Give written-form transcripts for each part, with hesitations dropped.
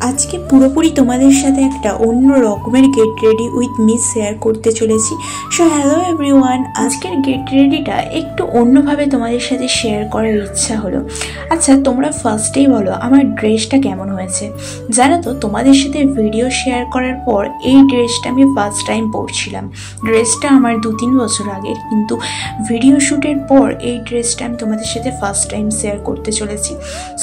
আজকে পুরোপুরি তোমাদের সাথে একটা অন্য রকমের get ready with me share করতে চলেছি। সো হ্যালো এভরিওয়ান, আজকের গেট রেডিটা একটু অন্যভাবে তোমাদের সাথে শেয়ার করার ইচ্ছা হলো। আচ্ছা, তোমরা ফার্স্টেই বলো আমার ড্রেসটা কেমন হয়েছে। জানো তো, তোমাদের সাথে ভিডিও শেয়ার করার পর এই ড্রেসটা আমি ফার্স্ট টাইম পরছিলাম। ড্রেসটা আমার 2-3 বছর আগের, কিন্তু ভিডিও শ্যুটের পর এই ড্রেসটা আমি তোমাদের সাথে ফার্স্ট টাইম শেয়ার করতে চলেছি।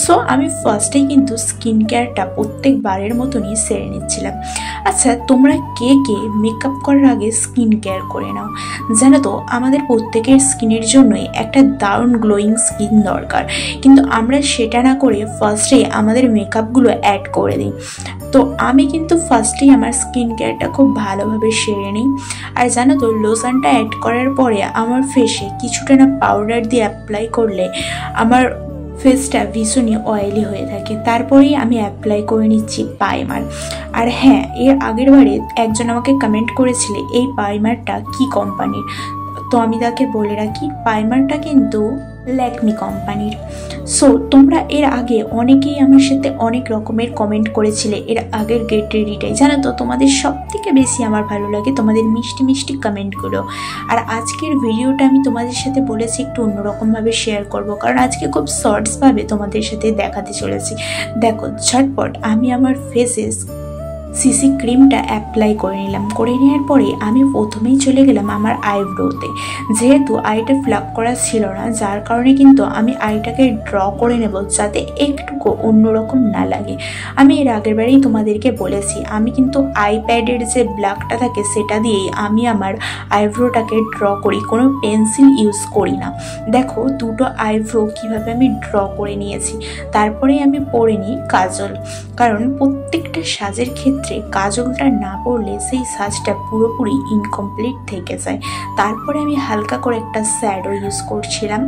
সো আমি ফার্স্টেই কিন্তু স্কিন কেয়ারটা প্রত্যেকবারের মতনই সেরে নিচ্ছিলাম। আচ্ছা, তোমরা কে কে মেকআপ করার আগে স্কিন কেয়ার করে নাও? জানো তো, আমাদের প্রত্যেকের স্কিনের জন্যই একটা দারুণ গ্লোয়িং স্কিন দরকার, কিন্তু আমরা সেটা না করে ফার্স্টেই আমাদের মেকআপগুলো অ্যাড করে দিই। তো আমি কিন্তু ফার্স্টেই আমার স্কিন কেয়ারটা খুব ভালোভাবে সেরে নিই। আর জানো তো, লোশনটা অ্যাড করার পরে আমার ফেসে কিছুটা না পাউডার দিয়ে অ্যাপ্লাই করলে আমার ফেসটা ভীষণই অয়েলি হয়ে থাকে। তারপরেই আমি অ্যাপ্লাই করে নিচ্ছি প্রাইমার। আর হ্যাঁ, এর আগের বারে একজন আমাকে কমেন্ট করেছিলে এই প্রাইমারটা কি কোম্পানির, তো আমি তাকে বলে রাখি প্রাইমারটা কিন্তু ল্যাকমি কোম্পানির। সো তোমরা এর আগে অনেকেই আমার সাথে অনেক রকমের কমেন্ট করেছিলে এর আগের গেট রেডিটাই। জানো তো, তোমাদের সব থেকে বেশি আমার ভালো লাগে তোমাদের মিষ্টি মিষ্টি কমেন্টগুলো। আর আজকের ভিডিওটা আমি তোমাদের সাথে বলেছি একটু অন্যরকমভাবে শেয়ার করব, কারণ আজকে খুব শর্টসভাবে তোমাদের সাথে দেখাতে চলেছি। দেখো, ঝটপট আমি আমার ফেসে সিসি ক্রিমটা অ্যাপ্লাই করে নিলাম। করে নেওয়ার পরে আমি প্রথমেই চলে গেলাম আমার আইব্রোতে। যেহেতু আইটা ফ্লাপ করা ছিল না, যার কারণে কিন্তু আমি আইটাকে ড্র করে নেব যাতে একটুকু অন্যরকম না লাগে। আমি এর আগের বারেই তোমাদেরকে বলেছি আমি কিন্তু আইপ্যাডের যে ব্ল্যাকটা থাকে সেটা দিয়েই আমি আমার আইব্রোটাকে ড্র করি, কোনো পেন্সিল ইউজ করি না। দেখো দুটো আইব্রো কীভাবে আমি ড্র করে নিয়েছি। তারপরে আমি পরে নিই কাজল, কারণ প্রত্যেকটা সাজের ক্ষেত্রে কাজলটা না পরলে সেই সাজটা পুরোপুরি ইনকমপ্লিট থেকে যায়। তারপরে আমি হালকা করে একটা শ্যাডো ইউজ করছিলাম।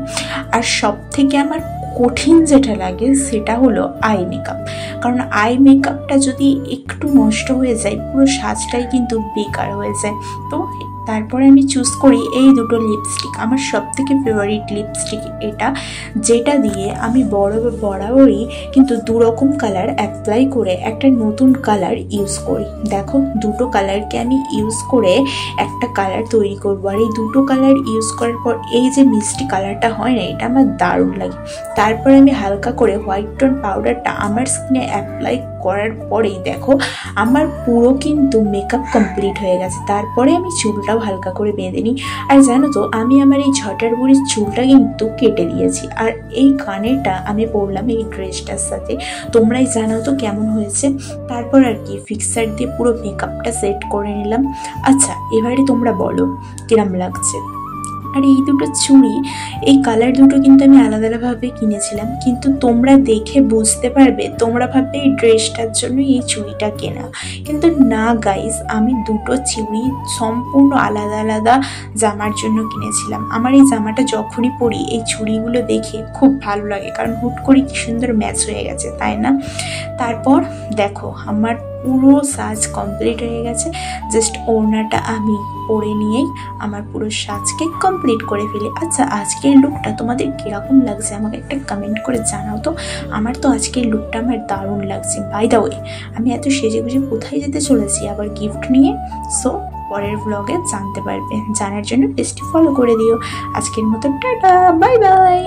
আর সব থেকে আমার কঠিন যেটা লাগে সেটা হলো আই মেকআপ, কারণ আই মেকআপটা যদি একটু নষ্ট হয়ে যায় পুরো সাজটাই কিন্তু বেকার হয়ে যায়। তো তারপরে আমি চুজ করি এই দুটো লিপস্টিক। আমার সব থেকে ফেভারিট লিপস্টিক এটা, যেটা দিয়ে আমি বরাবরই কিন্তু দুরকম কালার অ্যাপ্লাই করে একটা নতুন কালার ইউজ করি। দেখো, দুটো কালারকে আমি ইউজ করে একটা কালার তৈরি করবো। আর এই দুটো কালার ইউজ করার পর এই যে মিষ্টি কালারটা হয় না, এটা আমার দারুণ লাগে। তারপরে আমি হালকা করে হোয়াইট টোন পাউডারটা আমার স্কিনে অ্যাপ্লাই করার পরেই দেখো আমার পুরো কিন্তু মেকআপ কমপ্লিট হয়ে গেছে। তারপরে আমি চুলটাও হালকা করে বেঁধে নিই। আর জানো তো, আমি আমার এই ঝটার বুড়ির চুলটা কিন্তু কেটে দিয়েছি। আর এই কানেরটা আমি পরলাম এই ড্রেসটার সাথে। তোমরাই জানাও তো কেমন হয়েছে। তারপর আর কি ফিক্সার দিয়ে পুরো মেকআপটা সেট করে নিলাম। আচ্ছা, এবারে তোমরা বলো কিরম লাগছে। আর এই দুটো চুড়ি, এই কালার দুটো কিন্তু আমি আলাদা আলাদাভাবে কিনেছিলাম, কিন্তু তোমরা দেখে বুঝতে পারবে, তোমরা ভাববে এই ড্রেসটার জন্য এই চুড়িটা কেনা, কিন্তু না গাইস, আমি দুটো চুড়ি সম্পূর্ণ আলাদা আলাদা জামার জন্য কিনেছিলাম। আমার এই জামাটা যখনই পরি এই চুড়িগুলো দেখে খুব ভালো লাগে, কারণ হুট করে কি সুন্দর ম্যাচ হয়ে গেছে, তাই না? তারপর দেখো আমার পুরো সাজ কমপ্লিট হয়ে গেছে। জাস্ট ওড়নাটা আমি পরে নিয়েই আমার পুরো সাজকে কমপ্লিট করে ফেলি। আচ্ছা, আজকের লুকটা তোমাদের কীরকম লাগছে আমাকে একটা কমেন্ট করে জানাও তো। আমার তো আজকের লুকটা আমার দারুণ লাগছে। বাই দ্য ওয়ে, আমি এত সেজে গুজে কোথায় যেতে চলেছি আবার গিফট নিয়ে, সো পরের ব্লগে জানতে পারবে। জানার জন্য পেজটি ফলো করে দিও। আজকের মতো টাটা, বাই বাই।